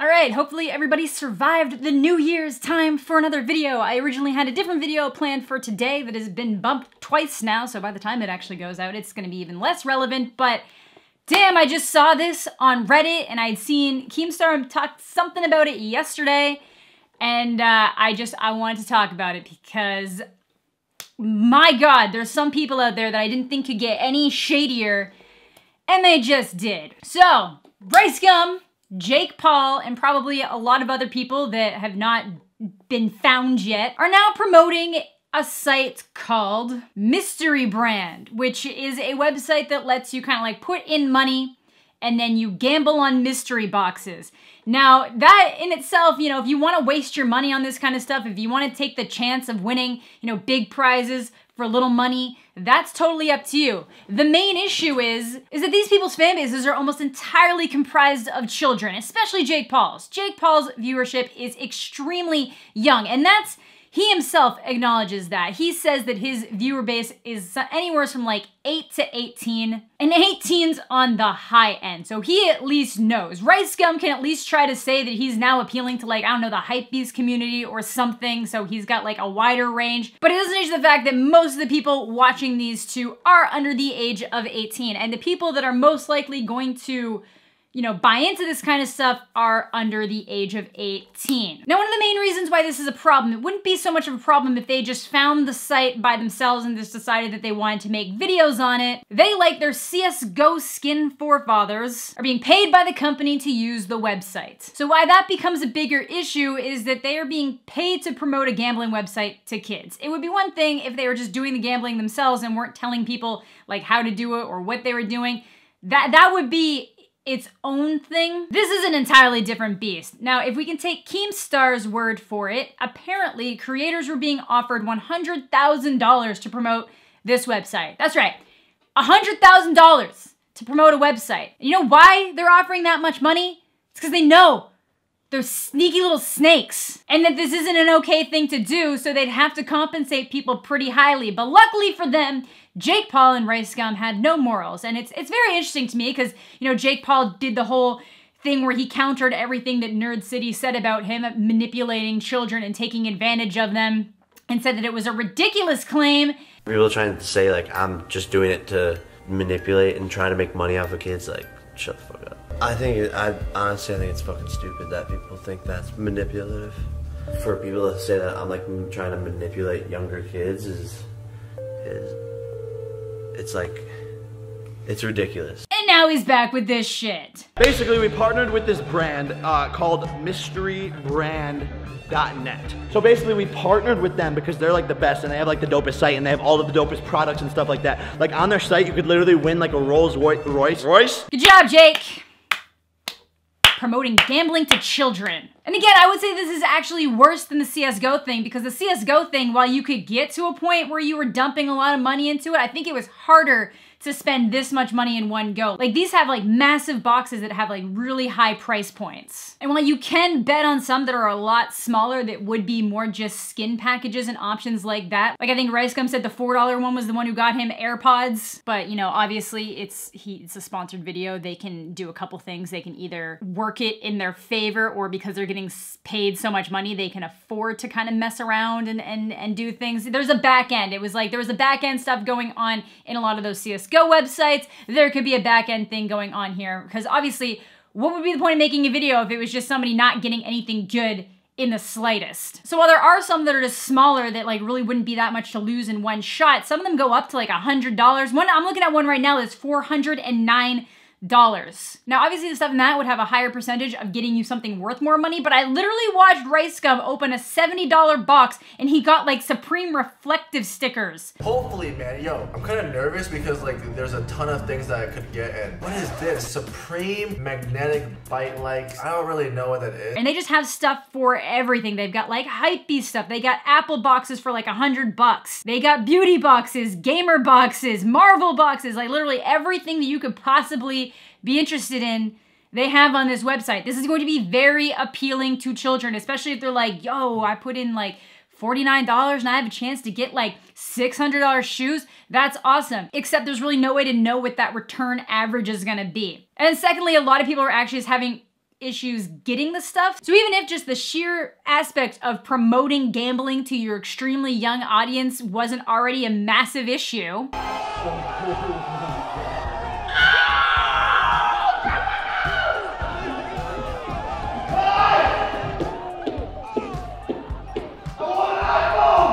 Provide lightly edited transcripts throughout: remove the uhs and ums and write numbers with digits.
All right, hopefully everybody survived the New Year's time for another video. I originally had a different video planned for today that has been bumped twice now, so by the time it actually goes out, it's gonna be even less relevant, but damn, I just saw this on Reddit and I'd seen Keemstar talk something about it yesterday, and I wanted to talk about it because, my God, there's some people out there that I didn't think could get any shadier, and they just did. So, RiceGum, Jake Paul, and probably a lot of other people that have not been found yet are now promoting a site called Mystery Brand, which is a website that lets you kind of like put in money and then you gamble on mystery boxes. Now, that in itself, you know, if you want to waste your money on this kind of stuff, if you want to take the chance of winning, you know, big prizes for little money, that's totally up to you. The main issue is that these people's fan bases are almost entirely comprised of children, especially Jake Paul's. Jake Paul's viewership is extremely young, and he himself acknowledges that. He says that his viewer base is anywhere from like 8 to 18, and 18's on the high end. So he at least knows. RiceGum can at least try to say that he's now appealing to, like, I don't know, the hypebeast community or something, so he's got like a wider range. But it doesn't change the fact that most of the people watching these two are under the age of 18, and the people that are most likely going to, you know, buy into this kind of stuff are under the age of 18. Now, one of the main reasons why this is a problem, it wouldn't be so much of a problem if they just found the site by themselves and just decided that they wanted to make videos on it. They, like their CSGO skin forefathers, are being paid by the company to use the website. So why that becomes a bigger issue is that they are being paid to promote a gambling website to kids. It would be one thing if they were just doing the gambling themselves and weren't telling people like how to do it or what they were doing. That would be its own thing. This is an entirely different beast. Now, if we can take Keemstar's word for it, apparently creators were being offered $100,000 to promote this website. That's right, $100,000 to promote a website. You know why they're offering that much money? It's because they know they're sneaky little snakes and that this isn't an okay thing to do, so they'd have to compensate people pretty highly. But luckily for them, Jake Paul and RiceGum had no morals. And it's very interesting to me because, you know, Jake Paul did the whole thing where he countered everything that Nerd City said about him manipulating children and taking advantage of them, and said that it was a ridiculous claim. People trying to say like I'm just doing it to manipulate and trying to make money off of kids, like shut the fuck up. I honestly think it's fucking stupid that people think that's manipulative. For people to say that I'm like trying to manipulate younger kids is it's like, it's ridiculous. And now he's back with this shit. Basically, we partnered with this brand called MysteryBrand.net. So basically, we partnered with them because they're like the best and they have like the dopest site and they have all of the dopest products and stuff like that. Like on their site, you could literally win like a Rolls Royce. Good job, Jake. Promoting gambling to children. And again, I would say this is actually worse than the CSGO thing, because the CSGO thing, while you could get to a point where you were dumping a lot of money into it, I think it was harder to spend this much money in one go. Like, these have like massive boxes that have like really high price points. And while you can bet on some that are a lot smaller that would be more just skin packages and options like that, like I think RiceGum said the $4 one was the one who got him AirPods, but you know, obviously it's a sponsored video. They can do a couple things. They can either work it in their favor, or because they're getting paid so much money, they can afford to kind of mess around and do things. There's a back end. It was like there was a back end stuff going on in a lot of those CSGO websites. There could be a back end thing going on here, because obviously what would be the point of making a video if it was just somebody not getting anything good in the slightest? So while there are some that are just smaller that like really wouldn't be that much to lose in one shot, some of them go up to like $100. I'm looking at one right now that's $409. Now, obviously the stuff in that would have a higher percentage of getting you something worth more money, but I literally watched RiceGum open a $70 box and he got like Supreme reflective stickers. Hopefully, man, yo, I'm kind of nervous because like there's a ton of things that I could get in. What is this? Supreme magnetic bite-like? I don't really know what that is. And they just have stuff for everything. They've got like hypebeast stuff. They got Apple boxes for like $100. They got beauty boxes, gamer boxes, Marvel boxes, like literally everything that you could possibly be interested in, they have on this website. This is going to be very appealing to children, especially if they're like, yo, I put in like $49 and I have a chance to get like $600 shoes. That's awesome. Except there's really no way to know what that return average is gonna be. And secondly, a lot of people are actually just having issues getting the stuff. So even if just the sheer aspect of promoting gambling to your extremely young audience wasn't already a massive issue,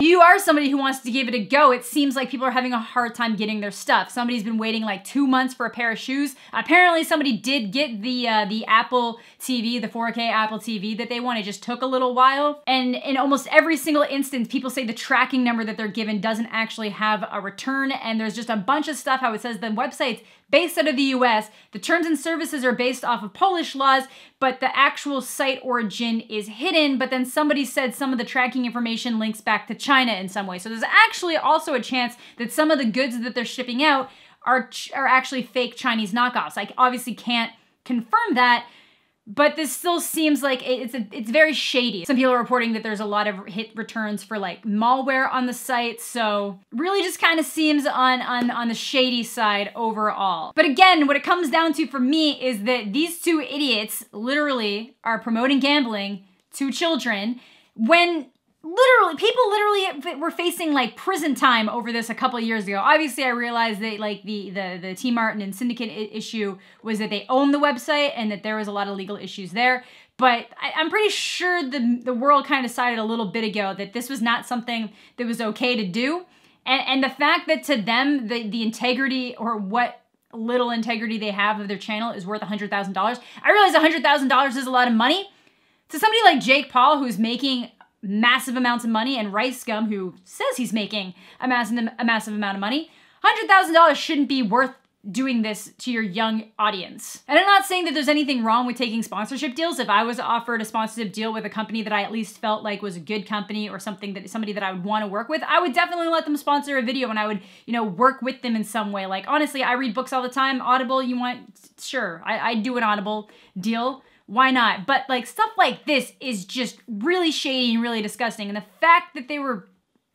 you are somebody who wants to give it a go. It seems like people are having a hard time getting their stuff. Somebody's been waiting like 2 months for a pair of shoes. Apparently somebody did get the Apple TV, the 4K Apple TV that they want. It just took a little while. And in almost every single instance, people say the tracking number that they're given doesn't actually have a return. And there's just a bunch of stuff how it says the website's based out of the US. The terms and services are based off of Polish laws, but the actual site origin is hidden. But then somebody said some of the tracking information links back to China in some way. So there's actually also a chance that some of the goods that they're shipping out are actually fake Chinese knockoffs. I obviously can't confirm that, but this still seems like it's very shady. Some people are reporting that there's a lot of hit returns for like malware on the site, so really just kind of seems on the shady side overall. But again, what it comes down to for me is that these two idiots literally are promoting gambling to children when people literally were facing like prison time over this a couple of years ago. Obviously, I realized that like the T Martin and Syndicate issue was that they own the website and that there was a lot of legal issues there. But I'm pretty sure the world kind of decided a little bit ago that this was not something that was okay to do. And the fact that to them, the integrity or what little integrity they have of their channel is worth $100,000. I realize $100,000 is a lot of money. To somebody like Jake Paul, who's making massive amounts of money, and RiceGum, who says he's making a massive amount of money, $100,000 shouldn't be worth doing this to your young audience. And I'm not saying that there's anything wrong with taking sponsorship deals. If I was offered a sponsorship deal with a company that I at least felt like was a good company or somebody that I would want to work with, I would definitely let them sponsor a video and I would, you know, work with them in some way. Like, honestly, I read books all the time. Audible, you want? Sure, I'd do an Audible deal. Why not? But like stuff like this is just really shady and really disgusting. And the fact that they were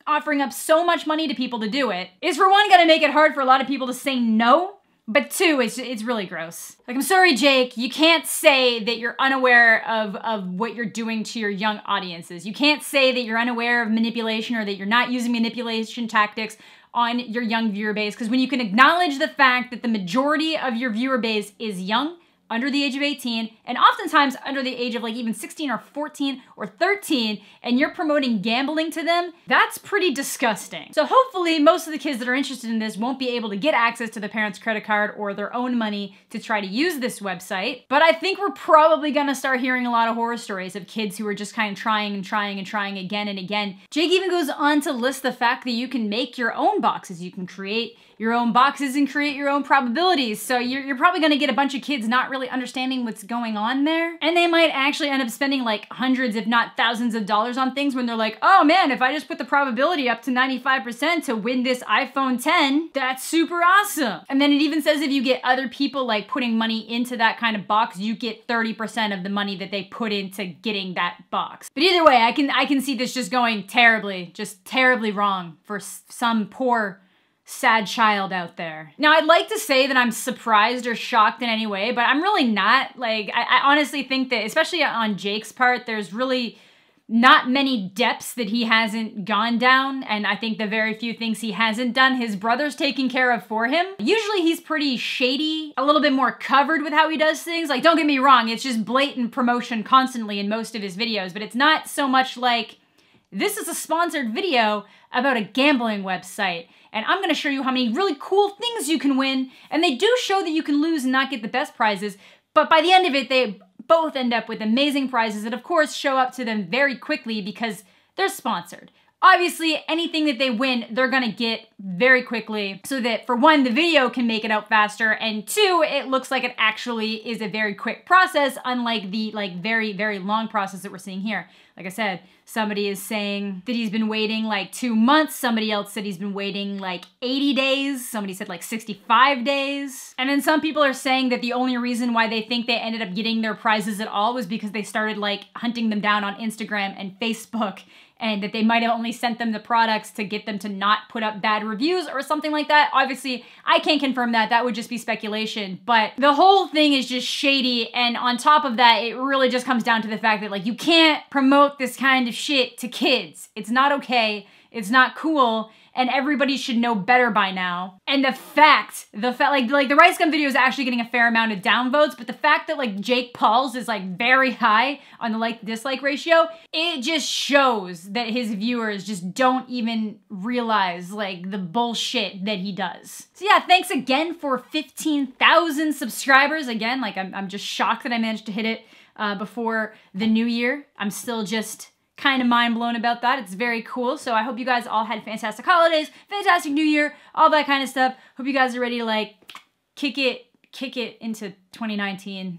offering up so much money to people to do it is, for one, gonna make it hard for a lot of people to say no. But two, it's really gross. Like, I'm sorry, Jake, you can't say that you're unaware of what you're doing to your young audiences. You can't say that you're unaware of manipulation or that you're not using manipulation tactics on your young viewer base. Because when you can acknowledge the fact that the majority of your viewer base is young, under the age of 18, and oftentimes under the age of like even 16 or 14 or 13, and you're promoting gambling to them, that's pretty disgusting. So hopefully most of the kids that are interested in this won't be able to get access to the parents' credit card or their own money to try to use this website. But I think we're probably gonna start hearing a lot of horror stories of kids who are just kind of trying again and again. Jake even goes on to list the fact that you can make your own boxes. You can create your own boxes and create your own probabilities. So you're probably gonna get a bunch of kids not really understanding what's going on there. And they might actually end up spending like hundreds, if not thousands of dollars on things when they're like, oh man, if I just put the probability up to 95% to win this iPhone 10, that's super awesome. And then it even says if you get other people like putting money into that kind of box, you get 30% of the money that they put into getting that box. But either way, I can see this just going terribly wrong for some poor sad child out there. Now, I'd like to say that I'm surprised or shocked in any way, but I'm really not. Like, I honestly think that, especially on Jake's part, there's really not many depths that he hasn't gone down, and I think the very few things he hasn't done, his brother's taken care of for him. Usually he's pretty shady, a little bit more covered with how he does things. Like, don't get me wrong, it's just blatant promotion constantly in most of his videos, but it's not so much like, this is a sponsored video about a gambling website, and I'm gonna show you how many really cool things you can win, and they do show that you can lose and not get the best prizes, but by the end of it, they both end up with amazing prizes that of course show up to them very quickly because they're sponsored. Obviously, anything that they win, they're gonna get very quickly so that, for one, the video can make it out faster, and two, it looks like it actually is a very quick process, unlike the very, very long process that we're seeing here. Like I said, somebody is saying that he's been waiting like 2 months. Somebody else said he's been waiting like 80 days. Somebody said like 65 days. And then some people are saying that the only reason why they think they ended up getting their prizes at all was because they started like hunting them down on Instagram and Facebook and that they might have only sent them the products to get them to not put up bad reviews or something like that. Obviously, I can't confirm that. That would just be speculation. But the whole thing is just shady, and on top of that, it really just comes down to the fact that, like, you can't promote this kind of shit to kids. It's not okay. It's not cool. And everybody should know better by now. And the fact, like the RiceGum video is actually getting a fair amount of downvotes, but the fact that like Jake Paul's is like very high on the like-dislike ratio, it just shows that his viewers just don't even realize like the bullshit that he does. So yeah, thanks again for 15,000 subscribers. Again, like I'm just shocked that I managed to hit it before the new year. I'm still just kind of mind blown about that. It's very cool. So I hope you guys all had fantastic holidays, fantastic new year, all that kind of stuff. Hope you guys are ready to like kick it into 2019.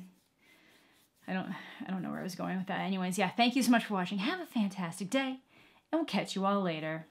I don't know where I was going with that. Anyways, yeah, thank you so much for watching. Have a fantastic day, and we'll catch you all later.